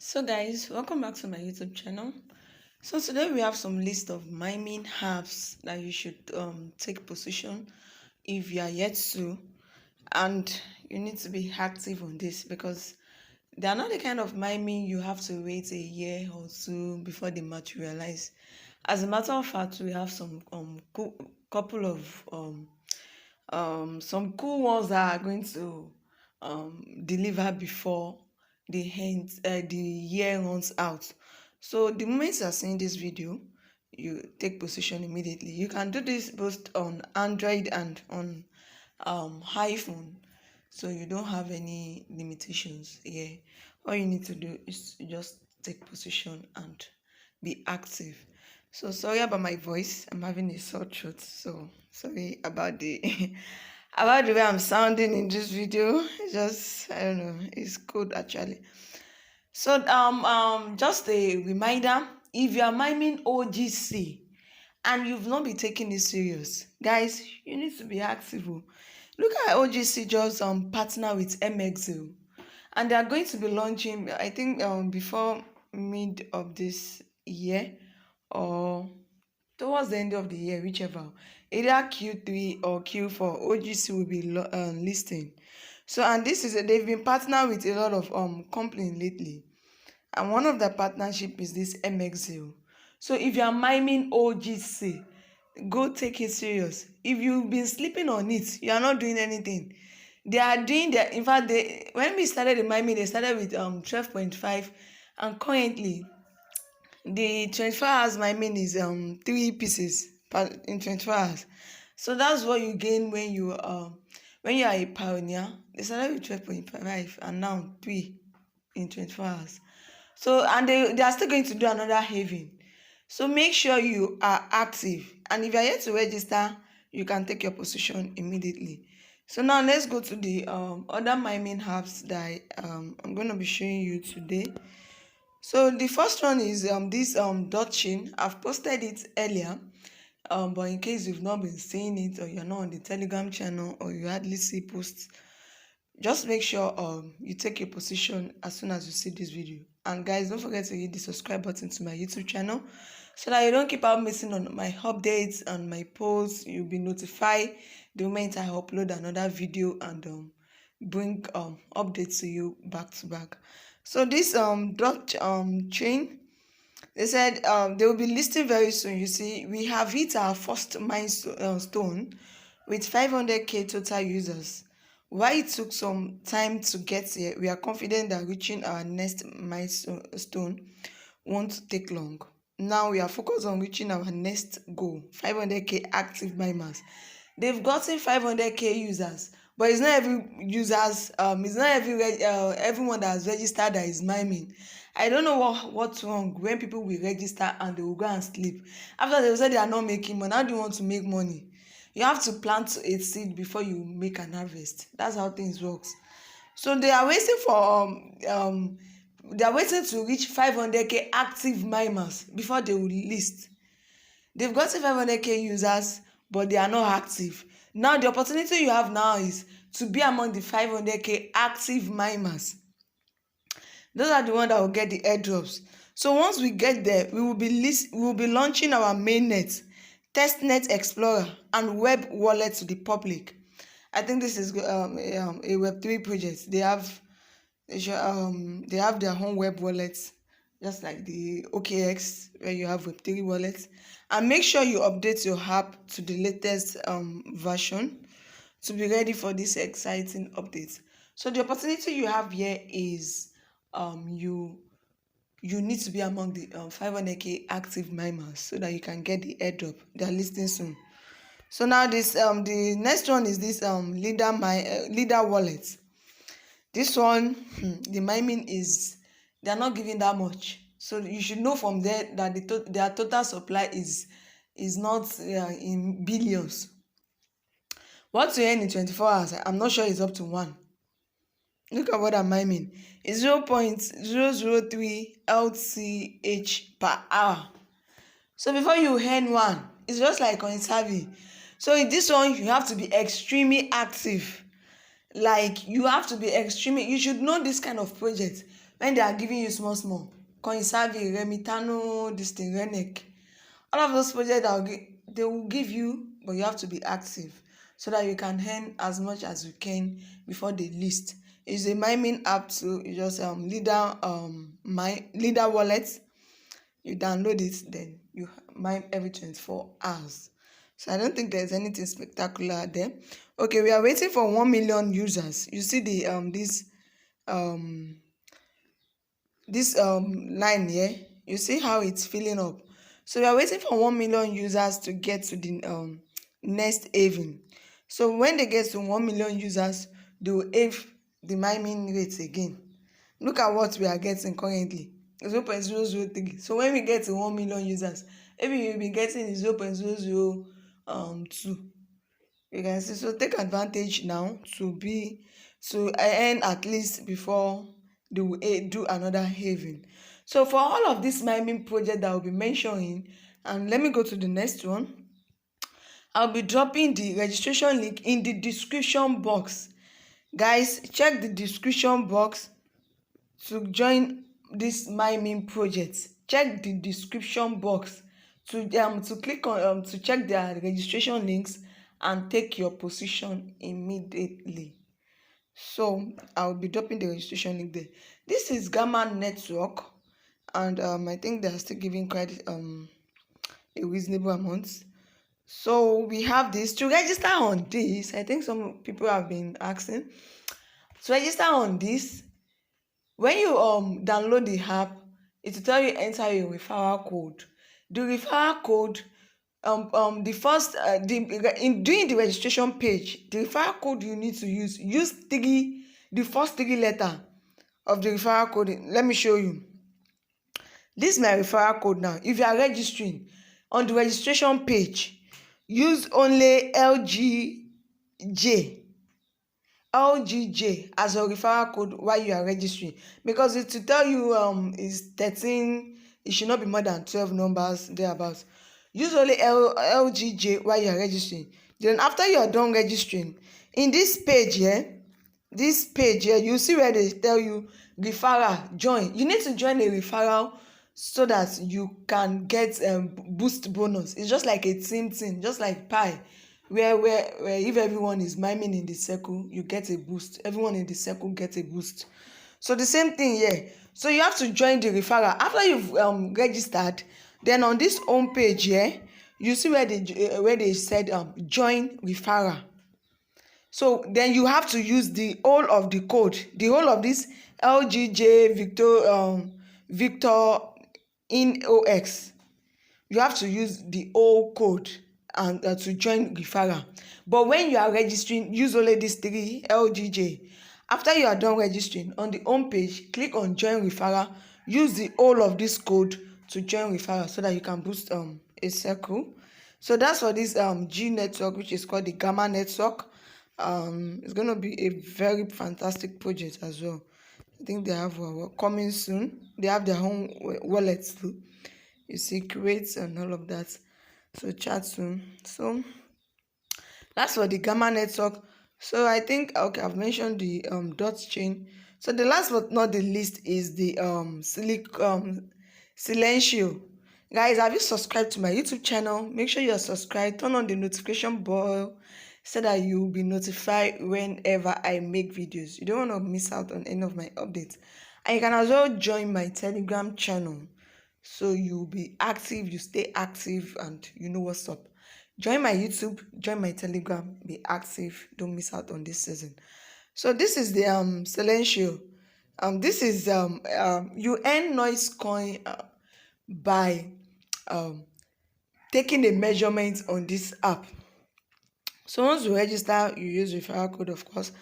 So guys, welcome back to my YouTube channel. So today we have some list of mining apps that you should take position if you are yet to, and you need to be active on this because they are not the kind of mining you have to wait a year or two before they materialize. As a matter of fact, we have some couple of some cool ones that are going to deliver before the year runs out. So the moment you are seeing this video, you take position immediately. You can do this both on Android and on iPhone, so you don't have any limitations here. All you need to do is just take position and be active. So sorry about my voice, I'm having a sore throat, so sorry about the about the way I'm sounding in this video. It's just, I don't know, it's good actually. So just a reminder, if you are mining OGC and you've not been taking it serious, guys, you need to be active. Look at OGC just partner with MXO, and they are going to be launching, I think, before mid of this year or towards the end of the year, whichever, either Q3 or Q4, OGC will be listing. So, and this is they've been partnered with a lot of companies lately, and one of the partnership is this MXO. So if you are mining OGC, go take it serious. If you've been sleeping on it, you are not doing anything. They are doing that. In fact, when we started the mining, they started with 12.5, and currently the 24 hours mining is 3 pieces in 24 hours. So that's what you gain when you are a pioneer. They started with 12.5 and now 3 in 24 hours. So, and they are still going to do another halving. So make sure you are active, and if you are yet to register, you can take your position immediately. So now let's go to the other mining apps that I'm going to be showing you today. So the first one is this Dotchain. I've posted it earlier, but in case you've not been seeing it, or you're not on the Telegram channel, or you hardly see posts, just make sure you take your position as soon as you see this video. And guys, don't forget to hit the subscribe button to my YouTube channel so that you don't keep out missing on my updates and my posts. You'll be notified the moment I upload another video and bring updates to you back to back. So this Dotchain, they said they will be listing very soon. You see, we have hit our first milestone with 500k total users. While it took some time to get here, we are confident that reaching our next milestone won't take long. Now we are focused on reaching our next goal, 500k active miners. They've gotten 500k users, but it's not every users. It's not everyone that has registered that is mining. I don't know what's wrong when people will register and they will go and sleep. After they will say they are not making money. How do you want to make money? You have to plant a seed before you make an harvest. That's how things works. So they are waiting for they are waiting to reach 500k active miners before they will list. They've got 500k users, but they are not active. Now the opportunity you have now is to be among the 500k active miners. Those are the ones that will get the airdrops. So once we get there, we will be launching our mainnet, testnet explorer, and web wallet to the public. I think this is a Web3 project. They have their own web wallets, just like the OKX where you have Web3 wallets. And make sure you update your app to the latest version to be ready for this exciting update. So the opportunity you have here is you need to be among the 500k active miners so that you can get the airdrop. They are listing soon. So now this the next one is this Lither wallet. This one, the mining is, they are not giving that much. So you should know from there that their total supply is not in billions. What you earn in 24 hours, I'm not sure it's up to 1. Look at what I'm mining. It's 0.003 LCH per hour. So before you earn 1, it's just like Coinsavi. So in this one, you have to be extremely active. Like, you have to be extremely, you should know this kind of project. when they are giving you small Coinsavi, Remitano, this thing, Renek, all of those projects that they will give you, but you have to be active so that you can earn as much as you can before they list. It's a mining app too. You just Lither Lither wallet. You download it, then you mine every 24 hours. So I don't think there's anything spectacular there. Okay, we are waiting for 1 million users. You see the this line here. You see how it's filling up. So we are waiting for 1 million users to get to the next haven. So when they get to 1 million users, they will have the mining rates again. Look at what we are getting currently, 0.003. So when we get to 1 million users, maybe you'll be getting 0.002. You can see. So take advantage now to earn at least before they will do another haven. So for all of this mining project that I will be mentioning, and let me go to the next one. I'll be dropping the registration link in the description box. Guys, check the description box to join this mining project. Check the description box to click on to check their registration links and take your position immediately. So I'll be dropping the registration link there. This is Gamma Network, and I think they are still giving quite a reasonable amount. So we have this to register on this. I think some people have been asking to register on this. When you download the app, it will tell you enter your referral code. The referral code, the first during the registration page, the referral code you need to use the first 3 letter of the referral code. Let me show you. This is my referral code now. If you are registering on the registration page, use only LGJ as your referral code while you are registering, because it will tell you is 13. It should not be more than 12 numbers thereabouts. Use only LGJ while you are registering. Then after you are done registering, in this page here, you see where they tell you referral, join. You need to join a referral so that you can get boost bonus. It's just like a team thing, just like Pi, where if everyone is miming in the circle, you get a boost. Everyone in the circle gets a boost. So the same thing here. So you have to join the referral after you've registered. Then on this home page here, you see where they said join referral. So then you have to use the whole of the code, the whole of this LGJVICTORINOX. You have to use the whole code and to join referral. But when you are registering, use only these 3 LGJ. After you are done registering, on the home page, click on join referral. Use the whole of this code to join referral so that you can boost a circle. So that's for this G network, which is called the Gamma Network. It's going to be a very fantastic project as well. I think they have coming soon. They have their own wallets too. You see, creates and all of that. So chat soon. So that's for the Gamma Network. So I think, okay, I've mentioned the Dotchain. So the last but not the least is the Silentio. Guys, have you subscribed to my YouTube channel? Make sure you are subscribed. Turn on the notification bell so that you will be notified whenever I make videos. You don't want to miss out on any of my updates. And you can as well join my Telegram channel, so you'll be active, you stay active, and you know what's up. Join my YouTube, join my Telegram, be active, don't miss out on this season. So this is the Silentio. This is you earn noise coin by taking a measurement on this app. So once you register, you use referral code, of course,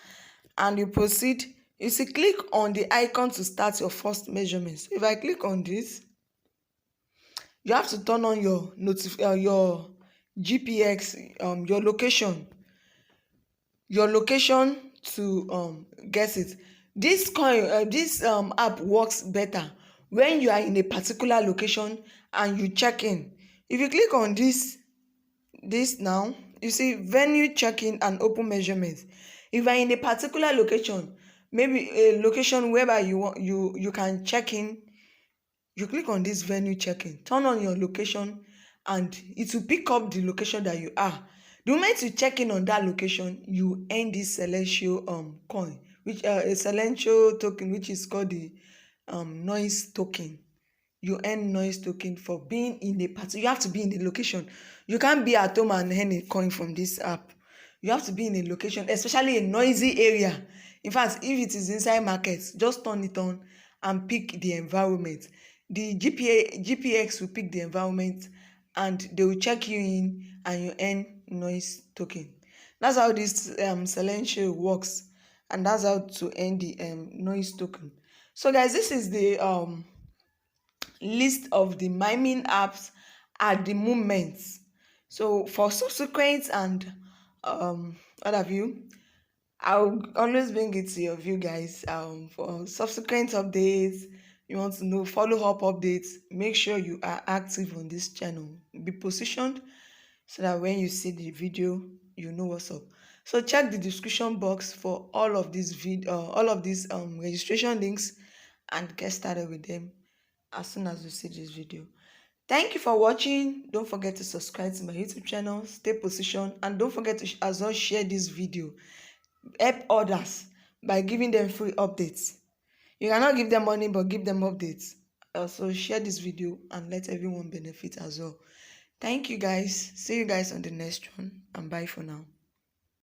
and you proceed. You see, click on the icon to start your first measurements. If I click on this, you have to turn on your GPX, your location to get it. This coin, this app works better when you are in a particular location and you check in. If you click on this now, you see venue check-in and open measurements. If you are in a particular location, maybe a location whereby you can check in. You click on this venue check-in, turn on your location, and it will pick up the location that you are. The moment you check in on that location, you earn this Silentio coin, which a Silentio token, which is called the noise token. You earn noise token for being in a party. You have to be in the location. You can't be at home and earn a coin from this app. You have to be in a location, especially a noisy area. In fact, if it is inside markets, just turn it on and pick the environment. The GPX will pick the environment and they will check you in and you earn noise token. That's how this Silentio works, and that's how to earn the noise token. So guys, this is the list of the mining apps at the moment. So for subsequent and what have you, I'll always bring it to your view, guys. For subsequent updates, you want to know follow-up updates, make sure you are active on this channel. Be positioned so that when you see the video, you know what's up. So check the description box for all of these registration links and get started with them as soon as you see this video. Thank you for watching. Don't forget to subscribe to my YouTube channel, stay positioned, and don't forget to as well share this video. Help others by giving them free updates. You cannot give them money, but give them updates. Also share this video and let everyone benefit as well. Thank you guys. See you guys on the next one, and bye for now.